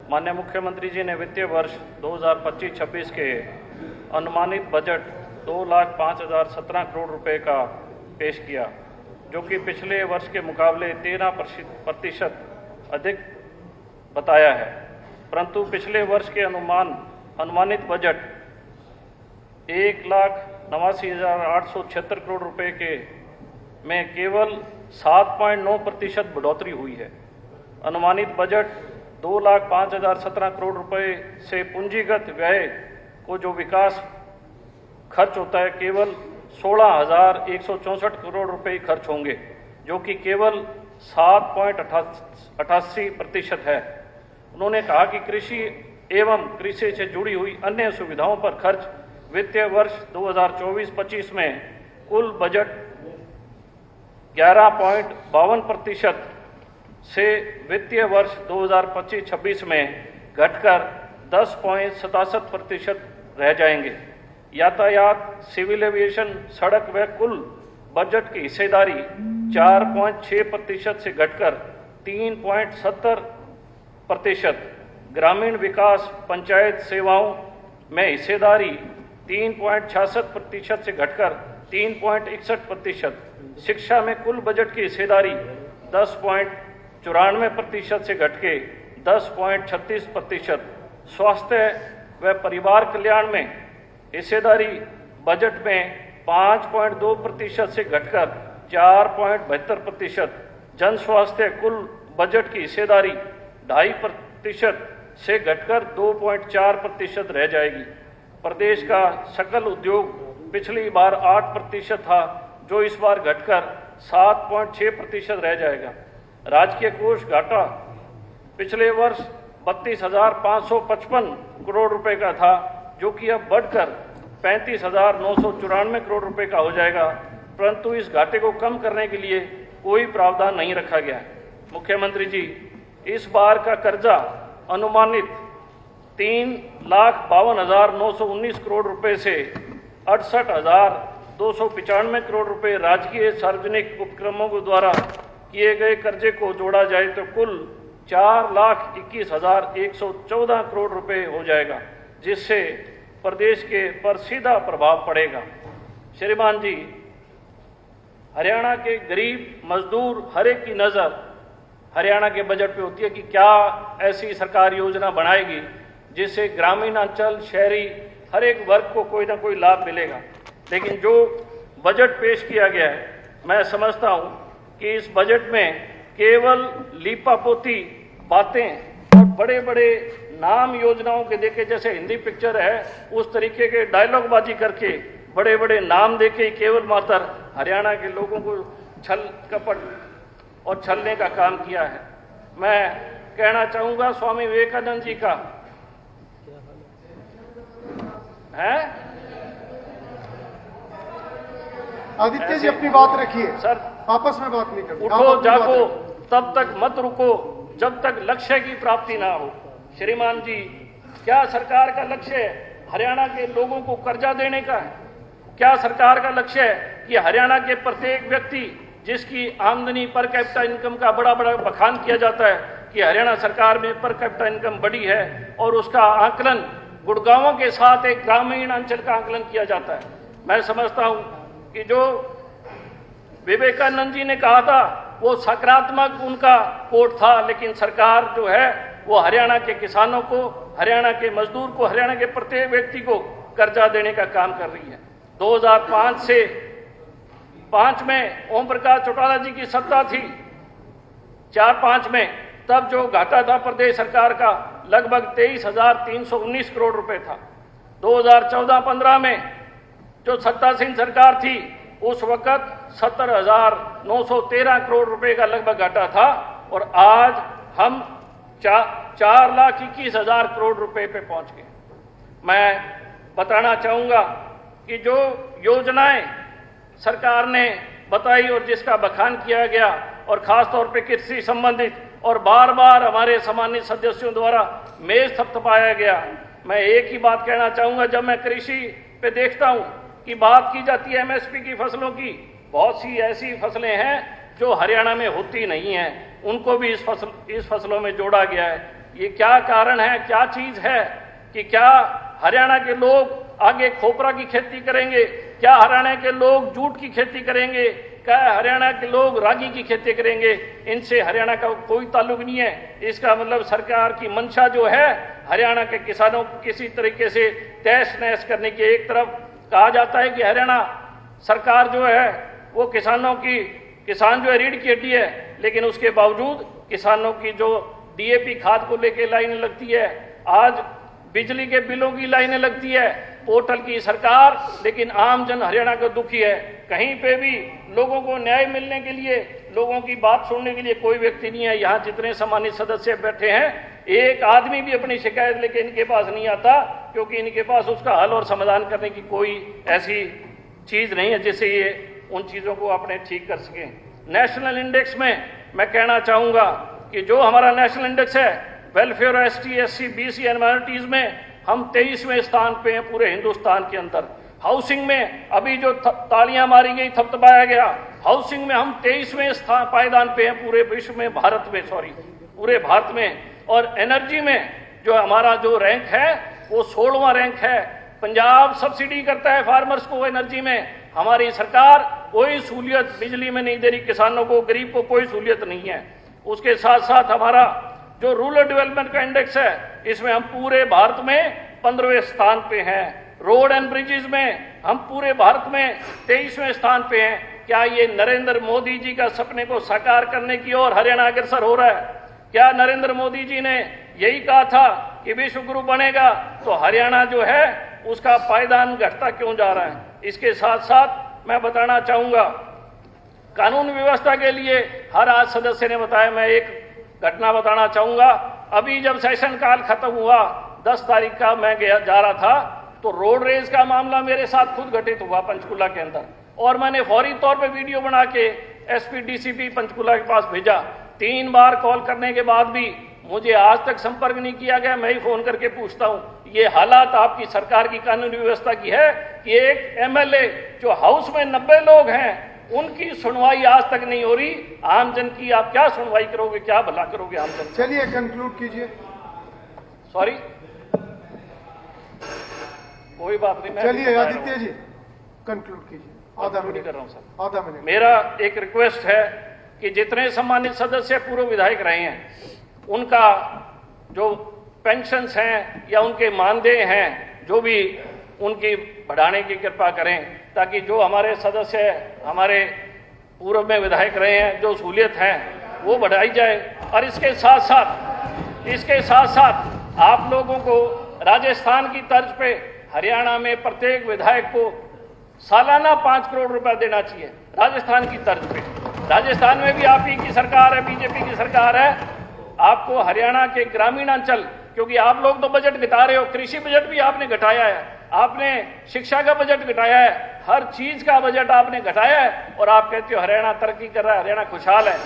माननीय मुख्यमंत्री जी ने वित्तीय वर्ष 2025-26 के अनुमानित बजट 2,05,017 करोड़ रुपए का पेश किया, जो कि पिछले वर्ष के मुकाबले 13% अधिक बताया है। परंतु पिछले वर्ष के अनुमानित बजट 1,89,876 करोड़ रुपए के में केवल 7.9% बढ़ोतरी हुई है। अनुमानित बजट 2,05,017 करोड़ रुपए से पूंजीगत व्यय को जो विकास खर्च होता है केवल 16,164 करोड़ रुपए खर्च होंगे, जो कि केवल 7.88% है। उन्होंने कहा कि कृषि एवं कृषि से जुड़ी हुई अन्य सुविधाओं पर खर्च वित्तीय वर्ष 2024-25 में कुल बजट 11.52% से वित्तीय वर्ष 2025-26 में घटकर 10.67% रह जाएंगे। यातायात, सिविल एविएशन, सड़क व कुल बजट की हिस्सेदारी 4.6% से घटकर 3.70%, ग्रामीण विकास पंचायत सेवाओं में हिस्सेदारी 3.66% से घटकर 3.61%, शिक्षा में कुल बजट की हिस्सेदारी 10.94% से घटके 10.36%, स्वास्थ्य व परिवार कल्याण में हिस्सेदारी बजट में 5.2% से घटकर 4.72%, जन स्वास्थ्य कुल बजट की हिस्सेदारी 2.5% से घटकर 2.4% रह जाएगी। प्रदेश का सकल उद्योग पिछली बार 8% था, जो इस बार घटकर 7.6% रह जाएगा। राजकीय कोष घाटा पिछले वर्ष 32,555 करोड़ रुपए का था, जो कि अब बढ़कर 35,994 करोड़ रुपए का हो जाएगा, परंतु इस घाटे को कम करने के लिए कोई प्रावधान नहीं रखा गया है। मुख्यमंत्री जी, इस बार का कर्जा अनुमानित 3,52,919 करोड़ रुपए से 68,295 करोड़ रुपए राजकीय सार्वजनिक उपक्रमों के द्वारा किए गए कर्जे को जोड़ा जाए तो कुल 4,21,114 करोड़ रुपए हो जाएगा, जिससे प्रदेश के पर सीधा प्रभाव पड़ेगा। श्रीमान जी, हरियाणा के गरीब मजदूर हर एक की नज़र हरियाणा के बजट पे होती है कि क्या ऐसी सरकार योजना बनाएगी जिससे ग्रामीण अंचल, शहरी हर एक वर्ग को कोई ना कोई लाभ मिलेगा। लेकिन जो बजट पेश किया गया है, मैं समझता हूं कि इस बजट में केवल लीपापोती बातें और बड़े बड़े नाम योजनाओं के देके, जैसे हिंदी पिक्चर है उस तरीके के डायलॉगबाजी करके बड़े बड़े नाम देके केवल मात्र हरियाणा के लोगों को छल कपट और छलने का काम किया है। मैं कहना चाहूंगा स्वामी विवेकानंद जी का है। आदित्य जी, अपनी बात रखिए सर, आपस में बात नहीं करते। उठो जागो, तब तक मत रुको जब तक लक्ष्य की प्राप्ति ना हो। श्रीमान जी, क्या सरकार का लक्ष्य है हरियाणा के लोगों को कर्जा देने का है? क्या सरकार का लक्ष्य है कि हरियाणा के प्रत्येक व्यक्ति जिसकी आमदनी पर कैपिटा इनकम का बड़ा बड़ा बखान किया जाता है कि हरियाणा सरकार में पर कैपिटा इनकम बढ़ी है, और उसका आकलन गुड़गांवों के साथ एक ग्रामीण अंचल का आकलन किया जाता है? मैं समझता हूं कि जो विवेकानंद जी ने कहा था वो सकारात्मक उनका कोट था, लेकिन सरकार जो है वो हरियाणा के किसानों को, हरियाणा के मजदूर को, हरियाणा के प्रत्येक व्यक्ति को कर्जा देने का काम कर रही है। 2005 से 5 में ओम प्रकाश चौटाला जी की सत्ता थी, 4-5 में, तब जो घाटा था प्रदेश सरकार का लगभग 23,319 करोड़ रुपए था। 2014-15 में जो सत्तासीन सरकार थी उस वक्त 70,913 करोड़ रुपए का लगभग घाटा था, और आज हम 4,21,000 करोड़ रुपए पे पहुंच गए। मैं बताना चाहूंगा कि जो योजनाएं सरकार ने बताई और जिसका बखान किया गया, और खास तौर पे कृषि संबंधित, और बार बार हमारे सम्मानित सदस्यों द्वारा मेज थपथपाया गया, मैं एक ही बात कहना चाहूंगा। जब मैं कृषि पे देखता हूं कि बात की जाती है एमएसपी की फसलों की, बहुत सी ऐसी फसलें हैं जो हरियाणा में होती नहीं हैं, उनको भी इस फसलों में जोड़ा गया है। ये क्या कारण है, क्या चीज है कि क्या हरियाणा के लोग आगे खोपरा की खेती करेंगे, क्या हरियाणा के लोग जूट की खेती करेंगे, क्या हरियाणा के लोग रागी की खेती करेंगे? इनसे हरियाणा का कोई ताल्लुक नहीं है। इसका मतलब सरकार की मंशा जो है हरियाणा के किसानों को किसी तरीके से तहस नहस करने की। एक तरफ कहा जाता है कि हरियाणा सरकार जो है वो किसान जो है रीढ़ की हड्डी है, लेकिन उसके बावजूद किसानों की जो डीएपी खाद को लेके लाइनें लगती है, आज बिजली के बिलों की लाइनें लगती है, पोर्टल की सरकार, लेकिन आम जन हरियाणा का दुखी है। कहीं पे भी लोगों को न्याय मिलने के लिए, लोगों की बात सुनने के लिए कोई व्यक्ति नहीं है। यहाँ जितने सम्मानित सदस्य बैठे हैं, एक आदमी भी अपनी शिकायत लेके इनके पास नहीं आता, क्योंकि इनके पास उसका हल और समाधान करने की कोई ऐसी चीज नहीं है जिससे ये उन चीजों को अपने ठीक कर सके। नेशनल इंडेक्स में मैं कहना चाहूंगा कि जो हमारा नेशनल इंडेक्स है welfare ST SC BC and minorities में, हम 23वें स्थान पे हैं पूरे हिंदुस्तान के अंदर। हाउसिंग में अभी जो तालियां मारी गई, थपथपाया गया, हाउसिंग में हम 23वें स्थान पायदान पे हैं पूरे विश्व में, पूरे भारत में। और एनर्जी में जो हमारा जो रैंक है वो 16वां रैंक है। पंजाब सब्सिडी करता है फार्मर्स को एनर्जी में, हमारी सरकार कोई सहूलियत बिजली में नहीं दे रही, किसानों को, गरीब को कोई सहूलियत नहीं है। उसके साथ साथ हमारा जो रूरल डेवलपमेंट का इंडेक्स है, इसमें हम पूरे भारत में 15वें स्थान पे हैं। रोड एंड ब्रिजेस में हम पूरे भारत में 23वें स्थान पे हैं। क्या ये नरेंद्र मोदी जी का सपने को साकार करने की ओर हरियाणा अग्रसर हो रहा है? क्या नरेंद्र मोदी जी ने यही कहा था कि विश्व गुरु बनेगा, तो हरियाणा जो है उसका पायदान घटता क्यों जा रहा है? इसके साथ साथ मैं बताना चाहूंगा, कानून व्यवस्था के लिए हर आज सदस्य ने बताया, मैं एक घटना बताना चाहूंगा। अभी जब सेशन काल खत्म हुआ 10 तारीख का, मैं जा रहा था, तो रोड रेज का मामला मेरे साथ खुद घटित हुआ पंचकुला के अंदर, और मैंने फौरी तौर पे वीडियो बना के एसपी डीसीपी पंचकुला के पास भेजा। 3 बार कॉल करने के बाद भी मुझे आज तक संपर्क नहीं किया गया। मैं ही फोन करके पूछता हूं, ये हालात आपकी सरकार की कानूनी व्यवस्था की है कि एक एमएलए जो हाउस में 90 लोग हैं उनकी सुनवाई आज तक नहीं हो रही। आमजन की आप क्या सुनवाई करोगे, क्या भला करोगे आमजन? चलिए कंक्लूड कीजिए। सॉरी, कोई बात नहीं। चलिए आदित्य जी कंक्लूड कीजिए। आधा मिनट कर रहा हूं सर। आधा मिनट। मेरा एक रिक्वेस्ट है कि जितने सम्मानित सदस्य पूर्व विधायक रहे हैं, उनका जो पेंशन्स हैं या उनके मानदेय हैं, जो भी उनकी बढ़ाने की कृपा करें, ताकि जो हमारे सदस्य हमारे पूर्व में विधायक रहे हैं, जो सहूलियत है वो बढ़ाई जाए। और इसके साथ साथ आप लोगों को राजस्थान की तर्ज पे हरियाणा में प्रत्येक विधायक को सालाना 5 करोड़ रुपया देना चाहिए, राजस्थान की तर्ज पे। राजस्थान में भी आप ही की सरकार है, बीजेपी की सरकार है। आपको हरियाणा के ग्रामीण अंचल, क्योंकि आप लोग तो बजट घटा रहे हो, कृषि बजट भी आपने घटाया है, आपने शिक्षा का बजट घटाया है, हर चीज का बजट आपने घटाया है, और आप कहते हो हरियाणा तरक्की कर रहा है, हरियाणा खुशहाल है।